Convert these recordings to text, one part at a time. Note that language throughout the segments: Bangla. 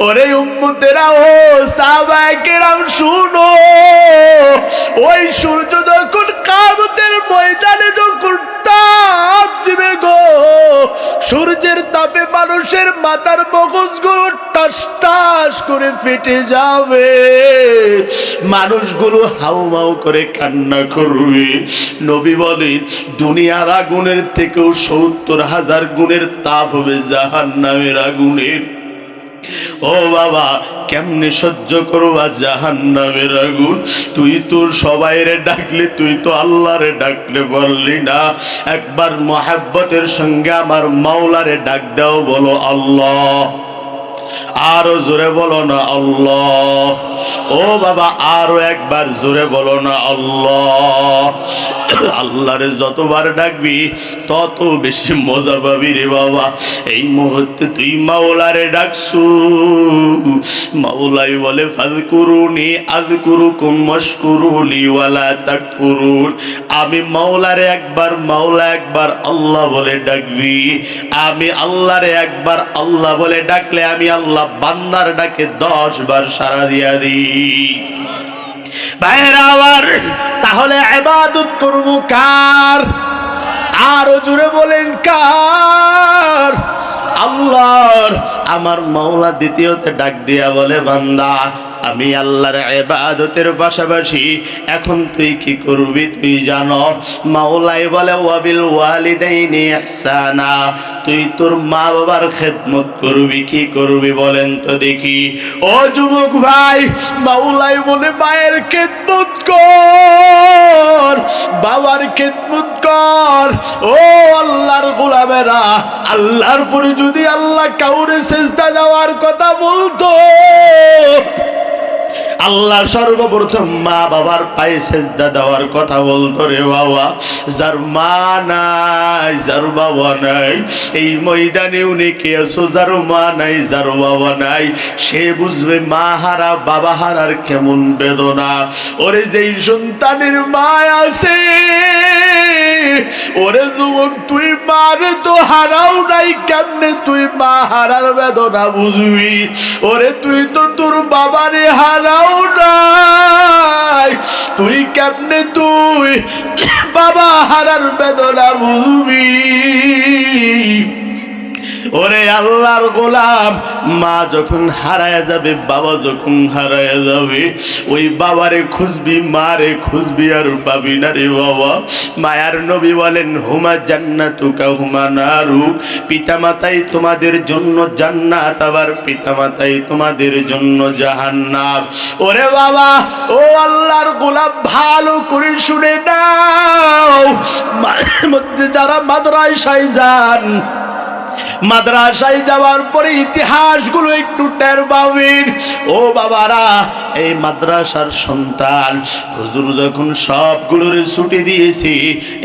ওরে উম্মতেরা, ও সাহাবায়ে কেরাম শুনো, ওই সূর্য যখন কিয়ামতের ময়দানে যখন তাপ দিবে গো, সূর্যের তাপে মানুষের মাথার মগজগুলো টাস টাস করে ফেটে যাবে, মানুষগুলো হাউমাউ করে কান্না করবে। নবী বলেন দুনিয়ার আগুনের থেকেও ৭০,০০০ গুণের তাপ হবে জাহান্নামের আগুনের। ও বাবা, কেমনে সহ্য করবা জাহান্নামের আগুন? তুই তোর সবাইরে ডাকলে, তুই তো আল্লাহরে ডাকলে বললি না। একবার মহব্বতের সঙ্গে আমার মাওলারে ডাক দাও, বলো আল্লাহ। আরো জোরে বলো না আল্লাহ। ও বাবা, আরো একবার জোরে বলো না আল্লাহ। আল্লাহরে যতবার ডাকবি তত বেশি মজা পাবি রে বাবা। এই মুহূর্তে তুই মাওলারে ডাকছু, মাওলাই বলে ফাযকুরুনি আযকুরুকুম ওয়াশকুরুলি ওয়ালা তাকফুরুন। আমি মাওলারে একবার, মাওলা একবার আল্লাহ বলে ডাকবি। আমি আল্লাহরে একবার আল্লাহ বলে ডাকলে আমি আল্লাহ বান্দার ডাকে 10 বার সাড়া দিয়া দিই। ভাইরা আমার, তাহলে ইবাদত করব কার? আরো জোরে বলেন কার? আল্লাহর। আমার মাওলা দ্বিতীয়তে ডাক দিয়া বলে বান্দা, আমি আল্লাহর ইবাদতের পাশাপাশি এখন তুই কি করবি তুই জানো? মাওলাই বলে ওয়াবিল ওয়ালিদাইনি ইহসানা, তুই তোর মা বাবার খেদমত করবি। কি করবি বলেন তো দেখি? ও যুবক ভাই, মাওলাই বলে মায়ের খেদমত কর, বাবার খেদমত কর। ও আল্লাহর গোলামেরা, আল্লাহর পরে যদি আল্লাহ কাউরে সেজদা দেওয়ার কথা বলতো, আল্লাহ সর্বপ্রথম মা বাবার পায়ে সেজদা দেওয়ার কথা বলতো রে বাবা। যার মা নাই, যার বাবা নাই, এই ময়দানে উনি কে আছো, যার মা নাই, যার বাবা নাই, সে বুঝবে মা হারা বাবা হারার কেমন বেদনা। ওরে যেই সন্তানের মা আছে, ওরে যুবক, তুই মারে তো হারাও নাই, কেমনে তুই মা হারার বেদনা বুঝবি? ওরে তুই তো তোর বাবারে হারাও নাই, তুই কেমনে তুই বাবা হারার বেদনা বুঝবি? ওরে আল্লাহর গোলাম, মা যখন হারায় যাবে, বাবা যখন হারায় যাবে, ওই বাবারে খুঁজবি, মারে খুঁজবি, আর পাবি না রে বাবা। মায়ার নবী বলেন হুমা জান্নাতুকা হুমা নারুক, পিতামাতাই তোমাদের জন্য জান্নাত, আবার পিতামাতাই তোমাদের জন্য জাহান্নাম। ওরে বাবা, ও আল্লাহর গোলাম, ভালো করে শুনে নাও, মাঝে মধ্যে যারা মাদ্রাসায় যান, মাদ্রাসায় যাওয়ার পরে ইতিহাসগুলো একটু টের পাবেন। ও বাবারা, এই মাদ্রাসার সন্তান, হুজুর যখন সবগুলোর ছুটি দিয়েছি,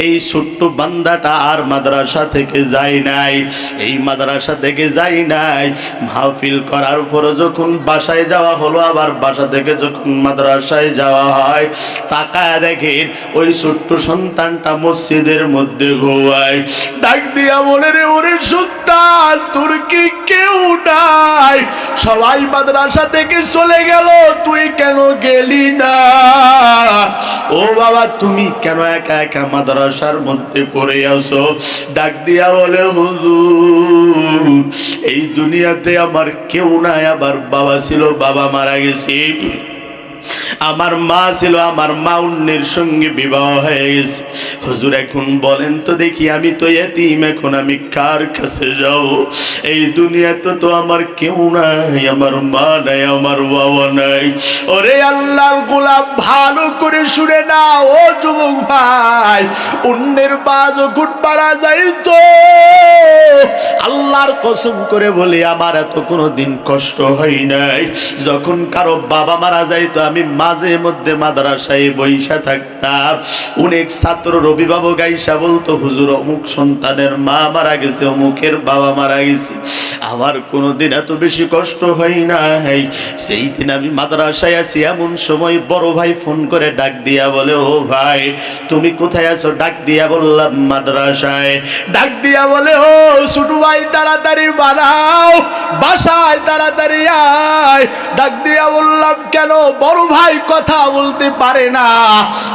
এই ছোট্ট বান্দাটা আর মাদ্রাসা থেকে যায় নাই, এই মাদ্রাসা থেকে যায় নাই। মাহফিল করার পরে যখন বাসায় যাওয়া হলো, আবার বাসা থেকে যখন মাদ্রাসায় যাওয়া হয়, তাকায় দেখেন ওই ছোট্ট সন্তানটা মসজিদের মধ্যে ঘুমায়। ডাক দিয়া বলে, রে ওরে সন্তান, তোর কি কেউ নাই? সবাই মাদ্রাসা থেকে চলে গেল, তুই কেন গেলি না? ও বাবা, তুমি কেন একা একা মাদ্রাসার মধ্যে পড়ে আসো? ডাক দিয়া বলে, হুজুর, এই দুনিয়াতে আমার কেউ নাই, আবার বাবা ছিল, বাবা মারা গেছে, আমার মা ছিল, আমার মা অন্যের সঙ্গে বিবাহ হয়ে গেছে। হুজুর এখন বলেন তো দেখি, আমি তো এতিম, এখন আমি কার কাছে যাব? এই দুনিয়াতে তো আমার কেউ নাই, আমার মা নাই, আমার বাবা নাই। ওরে আল্লাহর গোলাম, ভালো করে শুনে না ও যুবক ভাই, অন্যের মা যখন মারা যাইতো, আল্লাহর কসম করে বলি আমার এত কোনোদিন কষ্ট হয় নাই। যখন কারো বাবা মারা যাইতো, আমি মাঝে মধ্যে মাদ্রাসায় বইসা থাকতাম। অনেক ছাত্র অভিভাবক আইসা বলতো, হুজুর অমুক সন্তানের মা মারা গেছে, অমুকের বাবা মারা গেছে। আমার কোনোদিন এত বেশি কষ্ট হয় নাই। সেই দিন আমি মাদ্রাসায় আছি, এমন সময় বড় ভাই ফোন করে ডাক দিয়া বলে, ও ভাই তুমি কোথায় আছো? ডাক দিয়া বললাম মাদ্রাসায়। ডাক দিয়া বলে, ও ছোট ভাই তাড়াতাড়ি বানাও, বাসায় তাড়াতাড়ি আয়। ডাক দিয়া বললাম, কেন? বড় ভাই কথা বলতে পারে না।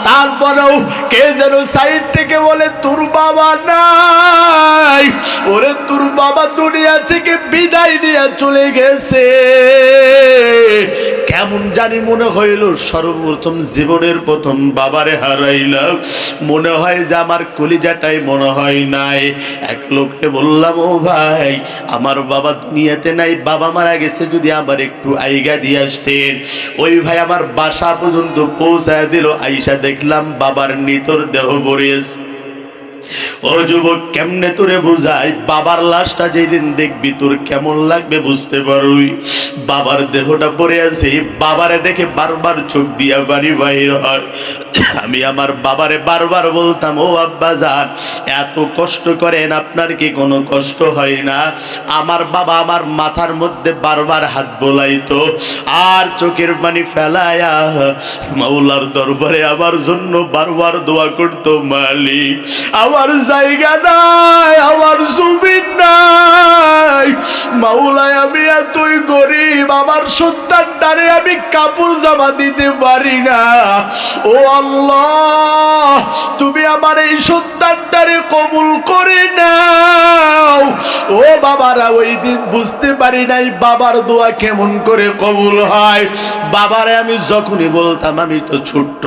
তারপরেও কে যেন সাইড থেকে বলে, তোর বাবা নাই, ওরে তোর বাবা দুনিয়া থেকে বিদায় নিয়ে চলে গেছে। কেমন জানি মনে হইল সর্বপ্রথম জীবনের প্রথম বাবারে হারাইলাম। মনে হয় যে আমার কলিজাটাই মনে হয় নাই। এক লোককে বললাম, ও ভাই আমার বাবা দুনিয়াতে নাই, বাবা মারা গেছে, যদি আবার একটু আইগা দিয়ে আসতেন। ওই ভাই আমার বাসা পর্যন্ত পৌঁছায় দিল। আইসা দেখলাম বাবার নিতর দেহ পড়িয়েছে। ও যুবক, কেমনে তোরে বুঝাই, বাবার লাশটা যেদিন দেখবি তোর কেমন লাগবে বুঝতে পারবি। বাবার দেহটা পড়ে আছে, বাবারে দেখে বারবার চোখ দিয়া বাড়ি বাইর হয়। আমি আমার বাবারে বারবার বলতাম, ও আব্বা জান এত কষ্ট করেন, আপনার কি কোনো কষ্ট হয় না? আমার বাবা আমার মাথার মধ্যে বারবার হাত বোলাইতো আর চোখের পানি ফেলায়া মাওলার দরবারে আমার জন্য বারবার দোয়া করতো, মালিক আমার জায়গা নাই, আমার জমিন নাই, মাওলায় আমি এতই গরিব, আমার সন্তানটারে আমি কাপড় জামা দিতে পারি না। ও আল্লাহ, তুমি আমার এই সন্তানটারে কবুল করে নাও। ও বাবারা, ওই দিন বুঝতে পারি নাই বাবার দোয়া কেমন করে কবুল হয়। বাবারে আমি যখনই বলতাম আমি তো ছোট্ট,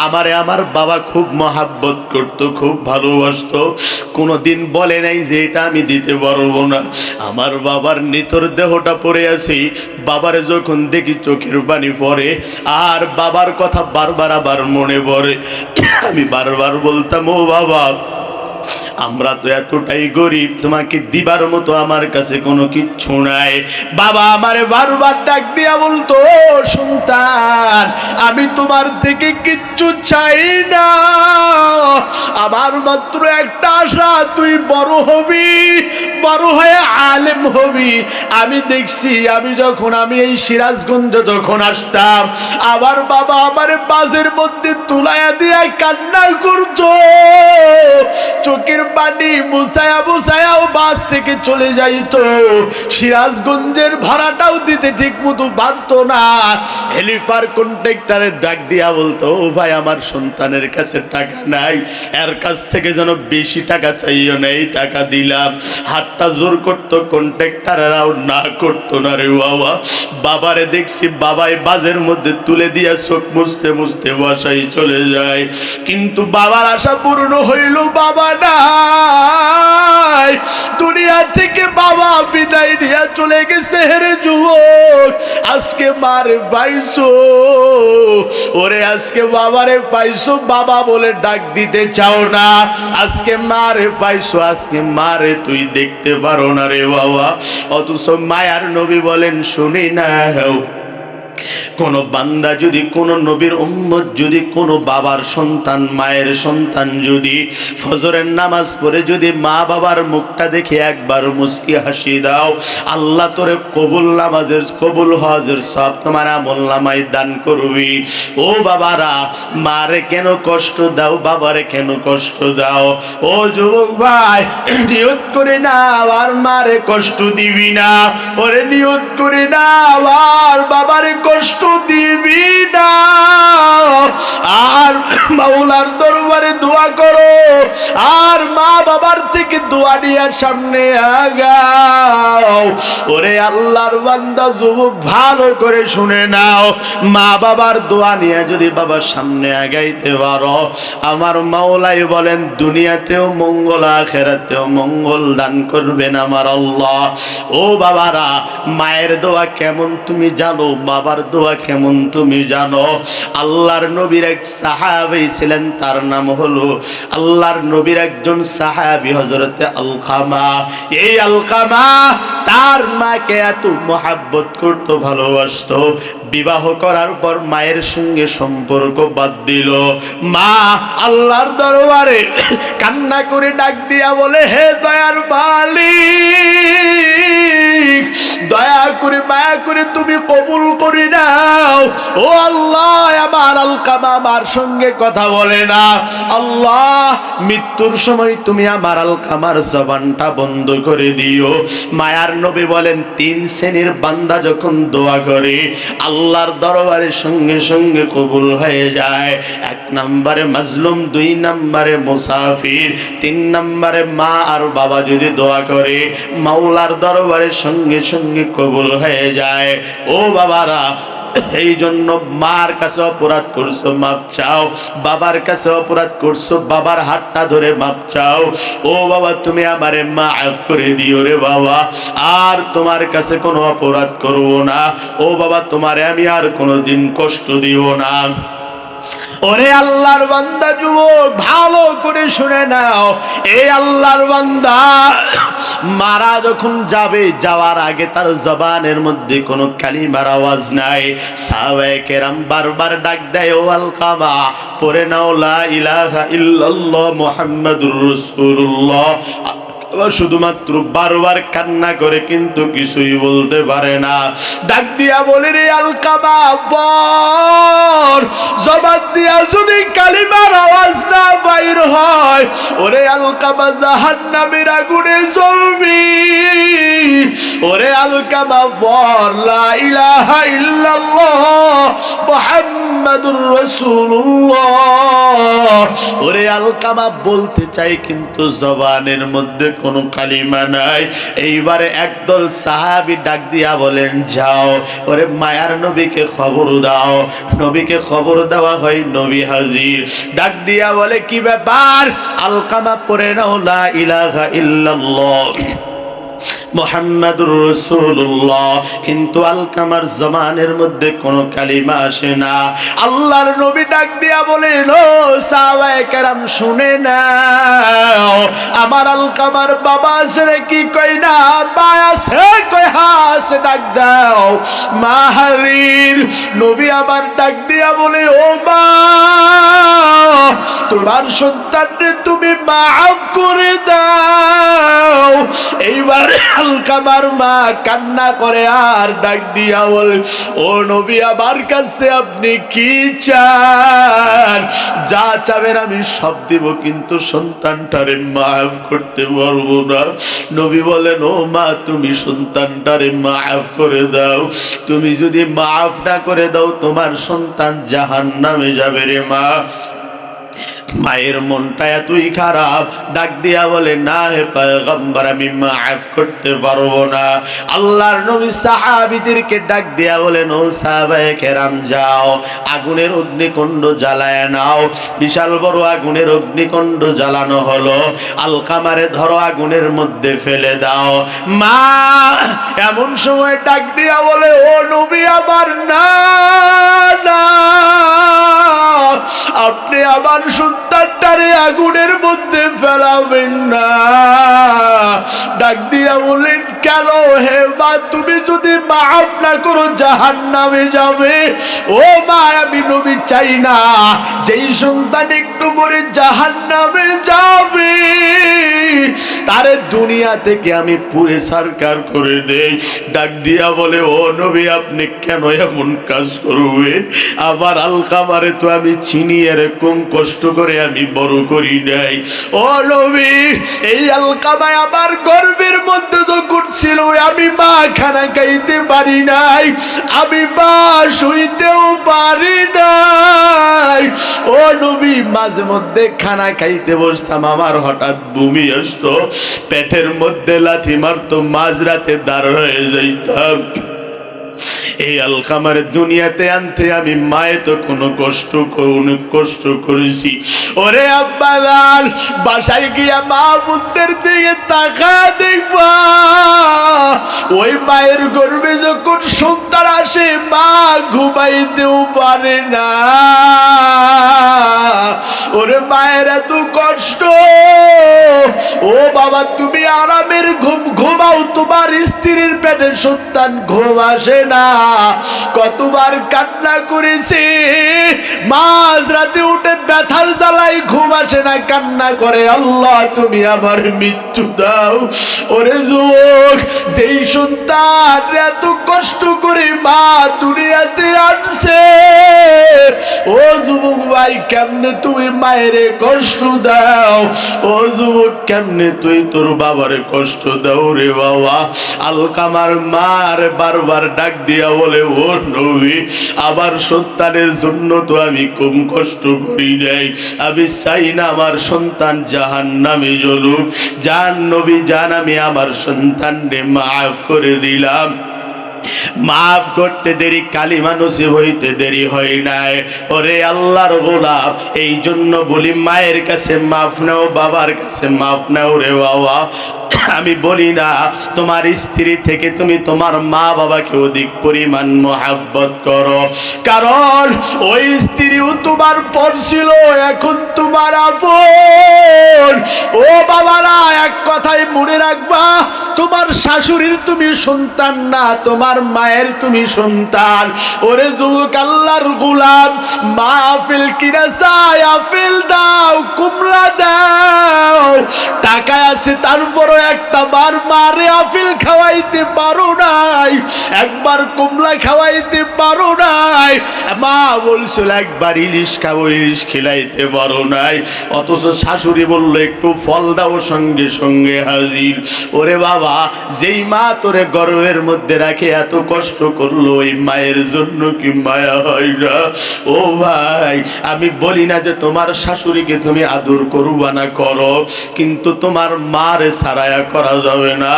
আমারে আমার বাবা খুব মহাব্বত করতো, খুব ভালোবাসতো। কোনোদিন বলে নাই যে এটা আমি দিতে পারবো না। আমার বাবার নিতর দেহটা পড়ে আছি, বাবারে যখন দেখি চোখের পানি পড়ে আর বাবার কথা বারবার আবার মনে পড়ে। আমি বারবার বলতাম, ও বাবা আমরা তো এতটাই গরিব, তোমাকে দিবার মতো আমার কাছে কোনো কিচ্ছু নাই। বাবা আমারে বারবার ডাক দিয়া বলতো, সন্তান আমি তোমার থেকে কিচ্ছু চাই না, আমার মাত্র একটা আশা, তুই বড় হবি, বড় হয়ে আলেম হবি। আমি দেখছি আমি এই সিরাজগঞ্জ যখন আসতাম, আমার বাবা আমারে বাসের মধ্যে তুলাইয়া দিয়া কান্না করতো, চোখের পানি মুছায়া মুছায়াও বাস থেকে চলে যাইতো। সিরাজগঞ্জের ভাড়াটাও দিতে ঠিক মতো পারতো না। হেলিপার কন্ট্রাক্টরের ডাক দিয়া বলতো, ও ভাই আমার সন্তানের কাছে টাকা নাই, এর কাছ থেকে যেন বেশি টাকা চাইও না, এই টাকা দিলাম। হাতটা জোর করতো, কন্ট্রাক্টরেরাও না করতো না রে বাবা। বাবারে দেখছি বাবাই বাজের মধ্যে তুলে দিয়া চোখ মুছতে মুছতে বাসায় চলে যায়। কিন্তু বাবার আশা পূর্ণ হইল, বাবা নাই, দুনিয়া থেকে বাবা বিদায় নিয়ে চলে গেছে। হেরে যুবক, আজকে মারে পাইছো, ওরে আজকে বাবারে পাইছো, বাবা বলে ডাক দিতে চাও না, আজকে মারে পাইছো, আজকে মারে তুই দেখতে পারো না রে বাবা। অথচ মায়ার নবী বলেন, শুনি না কোন বান্দা যদি, কোন নবীর উম্মত যদি, কোন বাবার সন্তান, মায়ের সন্তান যদি ফজরের নামাজ পড়ে যদি মা বাবার মুখটা দেখে একবার মুস্কি হাসি দাও, আল্লাহ তোরে কবুল নামাজের, কবুল হজের সব তোমার আমলনামায় দান করবি। ও বাবারা, মারে কেন কষ্ট দাও, বাবারে কেন কষ্ট দাও? ও যুবক ভাই, নিয়ত করে না আর মারে কষ্ট দিবি না, ওরে নিয়ত করে না আর বাবারে কষ্ট দিবি না। আর মাওলার দরবারে দোয়া করো, আর মা বাবার থেকে দোয়া নিয়ে সামনে আগাও। ওরে আল্লাহর বান্দা যুবক, ভালো করে শুনে নাও, মা বাবার দোয়া নিয়ে যদি বাবার সামনে আগাইতে পারো, আমার মাওলাই বলেন দুনিয়াতেও মঙ্গল আখিরাতেও মঙ্গল দান করবেন আমার আল্লাহ। ও বাবারা, মায়ের দোয়া কেমন তুমি জানো? বাবা বাবার দোয়া কেমন তুমি জানো? আল্লাহর নবীর এক সাহাবী ছিলেন, তার নাম হলো আল্লাহর নবীর একজন সাহাবী হযরতে আলকামা। এই আলকামা তার মাকে এত মহব্বত করত, ভালোবাসতো, বিবাহ করার পর মায়ের সঙ্গে সম্পর্ক বাদ দিল। মা আল্লাহর দরবারে কান্না করে ডাক দিয়া বলে, হে দয়ার মালিক, দয়া করে মায়া করে তুমি কবুল করে নাও। ও আল্লাহ, আমার আলকামা আমার সঙ্গে কথা বলে না। আল্লাহ, মৃত্যুর সময় তুমি আমার আলকামার জবানটা বন্ধ করে দিও। মায়ার নবী বলেন, 3 শ্রেণীর বান্দা যখন দোয়া করে আল্লাহর দরবারে সঙ্গে সঙ্গে কবুল হয়ে যায়। 1 নম্বরে মাজলুম, 2 নম্বরে মুসাফির, 3 নম্বরে মা আর বাবা যদি দোয়া করে মাওলার দরবারে সঙ্গে সঙ্গে কবুল হয়ে যায়। ও বাবারা, এই জন্য মার কাছে অপরাধ করছো, মাপ চাও। বাবার কাছে অপরাধ করছো, বাবার হাতটা ধরে মাপ চাও। ও বাবা, তুমি আমারে মাফ করে দিও রে বাবা, আর তোমার কাছে কোনো অপরাধ করবো না। ও বাবা, তোমারে আমি আর কোনোদিন কষ্ট দিব না। ওরে আল্লাহর বান্দা যুবক, ভালো করে শুনে নাও, এই আল্লাহর বান্দা মারা যখন যাবে, যাওয়ার আগে তার জবানের মধ্যে কোনো কালিমার আওয়াজ নাই। সাহাবায়ে কেরাম বারবার ডাক দেয়, ও আলকামা পড়ে নাও লা ইলাহা ইল্লাল্লাহ মুহাম্মাদুর রাসূলুল্লাহ। শুধুমাত্র বারবার কান্না করে, কিন্তু কিছুই বলতে পারে না। ডাক দিয়া বলে, রে আলকামা বল, জবান দিয়া যদি কালিমার আওয়াজ না বাইর হয়, ওরে আলকামা জাহান্নামের আগুনে জ্বলবি। ওরে আলকামা বল লা ইলাহা ইল্লাল্লাহ মুহাম্মাদুর রাসূলুল্লাহ। ওরে আলকামা বলতে চাই, কিন্তু জবানের মধ্যে কোনো কালিমা নাই। এইবারে একদল সাহাবী ডাক দিয়া বলেন, যাও ওরে মায়ার নবীকে খবর দাও। নবীকে খবর দেওয়া হয়, নবী হাজির। ডাক দিয়া বলে, কি ব্যাপার? আলকামা পড়ে নাও লা ইলাহা ইল্লাল্লাহ মুহাম্মাদুর রাসূলুল্লাহ, কিন্তু আলকামার জবানের মধ্যে কোনো কালিমা আসে না। আল্লাহর নবী ডাক দিয়া বলেন, ও সাহাবায়ে কেরাম শুনে নাও, আমার আলকামার বাবা আছে নাকি? কই না। মা আছে? কই আছে? ডাক দাও। মা হাজির। নবী আমার ডাক দিয়া বলে, ও মা, তোমার সন্তানকে তুমি মাফ করে দাও। এইবার আলকামার মা কান্না করে আর ডাক দিয়া বলে, ও নবী, আমার কাছে আপনি কি চান? যা চাবেন আমি সব দিব, কিন্তু সন্তানটারে মাফ করতে পারবো না। নবী বলেন, ও মা, তুমি সন্তানটারে মাফ করে দাও। তুমি যদি মাফ না করে দাও, তোমার সন্তান জাহান্নামে যাবে রে মা। মায়ের মনটা এতই খারাপ, ডাক দিয়া বলে, না হে পয়গম্বর, আমি মাফ করতে পারবো না। আল্লাহর নবী সাহাবীদেরকে ডাক দিয়া বলেন, ও সাহাবায়ে কেরাম, যাও আগুনের অগ্নিকুণ্ড জ্বালায় নাও। বিশাল বড় আগুনের অগ্নিকুণ্ড জ্বালানো হলো। আলকামারে ধরো, আগুনের মধ্যে ফেলে দাও। মা এমন সময় ডাক দিয়া বলে, ও নবী আমার, না না, আপনি আমার সন্তানটারে আগুনের মধ্যে ফেলাবেন না। ডাক দিয়া বলেন, কেন হে মা, তুমি যদি মাফ না করো জাহান্নামে যাবে। ও মা, আমি নবী চাই না যেই সন্তান একটু পরে জাহান্নামে যাবে তারে দুনিয়া থেকে আমি পুরে সরকার করে দেই। ডাক দিয়া বলে, ও নবী, আপনি কেন এমন কাজ করবেন? আমার আলকামারে তো আমি চিনি, এরকম কষ্ট করে আমি বড় করি নাই। ও নবী, এই আলকামায় আমার গর্ভের মধ্যে যখন ছিল, আমি মা খানা খাইতে পারি নাই, আমি মা শুইতেও পারি নাই। ও নবী, মাঝে মধ্যে খানা খাইতে বসতাম, আমার হঠাৎ বমি আসতো, পেটের মধ্যে লাথি মারতো, মাঝরাতে দাঁড় হয়ে যাইতাম। এই আলকামার দুনিয়াতে আনতে আমি মায়ে তো কোনো কষ্ট করেছি। ওরে আব্বাজান, বাসায় গিয়া মা বুদ্ধের দিকে তাকায় দেখবা ওই মায়ের গর্ভে যখন সন্তান আসে মা ঘুমাইতেও পারে না। ওরে মায়ের এত কষ্ট, ও বাবা তুমি আরামের ঘুম ঘুমাও, তোমার স্ত্রীর পেটে সন্তান ঘুম আসে না। কতবার কান্না করেছে, মাঝ রাতে উঠে ব্যথার জ্বালাই ঘুম আসে না, কান্না করে আল্লাহ তুমি আমার মৃত্যু দাও। ওরে যুবক, যেই সন্তান এত কষ্ট করে মা দুনিয়াতে আসছে, ও যুবক ভাই কেমনে তুমি মায়েরে কষ্ট দাও? ও যুবক কেমনে তুই তোর বাবারে কষ্ট দাও রে বাবা? আলকামার মার বারবার ডাক দিয়া বলে, ও নবী আবার সন্তানের জন্য তো আমি কম কষ্ট করি নাই, আমি চাই না আমার সন্তান জাহান্নামে জ্বলুক। জান নবী জান, আমি আমার সন্তানকে মাফ করে দিলাম। মাফ করতে দেরি, কালিমা নসিব হইতে দেরি হয় নাই। ওরে আল্লাহর গোলাম, এই জন্য বলি মায়ের কাছে মাফ নাও, বাবার কাছে মাফ নাও রে বাবা। আমি বলি না তোমার স্ত্রী থেকে তুমি তোমার মা বাবাকে অধিক পরিমাণ মহাব্বত করো, কারণ ওই স্ত্রীও তোমার পর ছিল, এখন তোমার আপন। ও বাবারা, এক কথাই মনে রাখবা, তোমার শাশুড়ির তুমি সন্তান না, তোমার মায়ের তুমি সন্তান। ওরে যুবক আল্লাহর গোলাম, মা আফেল কিনা চাই, আফেল দাও, কুমলা দাও, টাকা আছে তারপরও একটা বার মারে আফেল খাওয়াইতে পারো নাই, একবার কমলা খাওয়াইতে পারো নাই। মা বলছিল একবার ইলিশ খাবো, ইলিশ খিলাইতে পারো নাই, অথচ শাশুড়ি বললো একটু ফল দাও, সঙ্গে সঙ্গে হাজির। ওরে বাবা, যেই মা তোরে গর্ভের মধ্যে রাখে এত কষ্ট করলো, ওই মায়ের জন্য কি মায়া হয় না? ও ভাই, আমি বলি না যে তোমার শাশুড়িকে তুমি আদর করবা না, করো, কিন্তু তোমার মারে সারায়া করা যাবে না।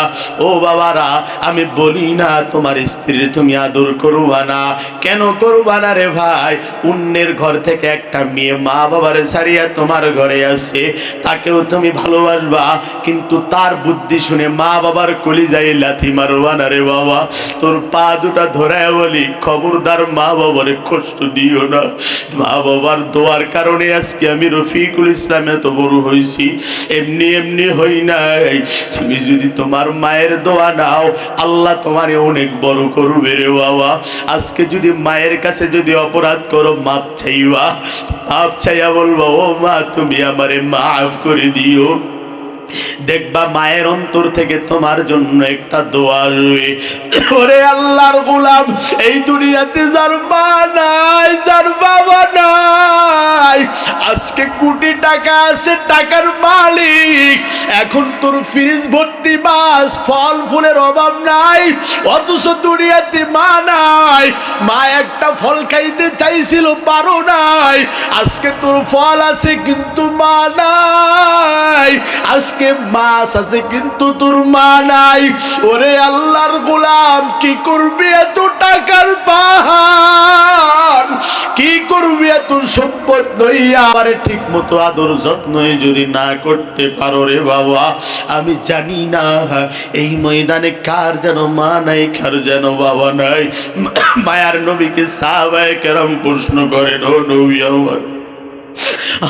ও বাবারা, আমি বলি না তোমার স্ত্রীর তুমি আদর করবা না, কেন করবা না রে ভাই? অন্যের ঘর থেকে একটা মেয়ে মা বাবারে সারিয়া তোমার ঘরে আসে, তাকেও তুমি ভালোবাসবা, কিন্তু তার বুদ্ধি শুনে মা বাবার কলিজায় লাথি মারবা না রে বাবা। তোর পা দুটা ধরায় বলি, খবরদার মা বাবারে কষ্ট দিও না। মা বাবার দোয়ার কারণে আজকে আমি রফিকুল ইসলাম এত বড় হয়েছি, এমনি এমনি হই নাই। তুমি যদি তোমার মায়ের দোয়া নাও, আল্লাহ তোমারে অনেক বড় করবে রে বাবা। আজকে যদি মায়ের কাছে যদি অপরাধ করো, মাপ চাইবা, মাপ চাইয়া বলবো, ও মা তুমি আমারে মাফ করে দিও। দেখবা মায়ের অন্তর থেকে তোমার জন্য একটা দোয়া আসবে। ওরে আল্লাহর গোলাম, এই দুনিয়াতে যার মা নাই, যার বাবা নাই, আজকে কোটি টাকা আছে, টাকার মালিক, এখন তোর ফ্রিজ ভর্তি মাছ, ফল ফুলের অভাব নাই, অথচ দুনিয়াতে মা নাই। মা একটা ফল খাইতে চাইছিল, পারো নাই, আজকে তোর ফল আছে কিন্তু মা নাই, আজকে মাছ আছে কিন্তু তোর মা নাই। ওরে আল্লাহর গোলাম, কি করবি এত টাকার পাহাড়, কি করবি এত সম্পদ লইয়া? আমারে ঠিক মতো আদর যত্ন যদি না করতে পারো রে বাবা, আমি জানি না এই ময়দানে কার যেন মা নাই, কার যেন বাবা নাই। মায়ার নবীকে সাহাবায়ে কেরাম প্রশ্ন করেন, ও নবী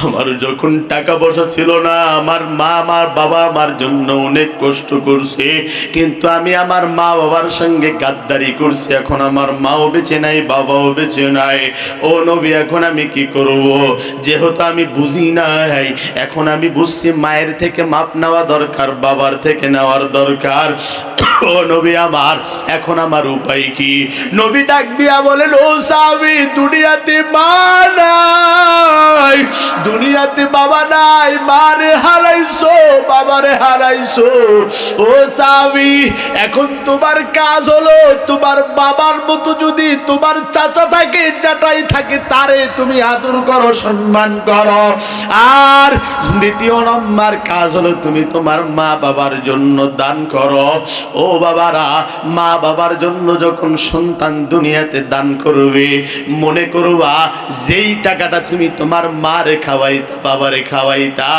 আমার যখন টাকা পয়সা ছিল না, আমার মা আমার বাবা আমার জন্য অনেক কষ্ট করছে, কিন্তু আমি আমার মা বাবার সঙ্গে গাদ্দারি করছি, এখন আমার মাও বেঁচে নাই, বাবাও বেঁচে নাই। ও নবী, এখন আমি কি করব? যেহেতু আমি বুঝি নাই, এখন আমি বুঝছি মায়ের থেকে মাপ নেওয়া দরকার, বাবার থেকে নেওয়ার দরকার। ও নবী আমার, এখন আমার উপায় কি? নবী ডাক দিয়া বলেন, ও সাহাবী, দুনিয়াতে মা নাই, দুনিয়াতে বাবা নাই, মারে হারাইছো, বাবারে হারাইছো। ও সাহাবী, এখন তোমার কাজ হলো, তোমার বাবার মতো যদি তোমার চাচা থাকে, চাটাই থাকে, তারে তুমি আদর করো, সম্মান করো। আর দ্বিতীয় নম্বর কাজ হলো তুমি তোমার মা বাবার জন্য দান করো। ও বাবারা, মা বাবার জন্য যখন সন্তান দুনিয়াতে দান করবে, মনে করবা যেই টাকাটা তুমি তোমার মার খাওয়াইতা, বাবারে খাওয়াইতা।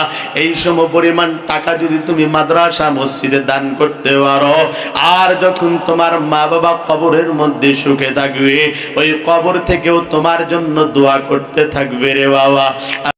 এই সম পরিমাণ টাকা যদি তুমি মাদ্রাসা মসজিদে দান করতে পারো, আর যখন তোমার মা বাবা কবরের মধ্যে সুখে থাকবে, ওই কবর থেকেও তোমার জন্য দোয়া করতে থাকবে রে বাবা।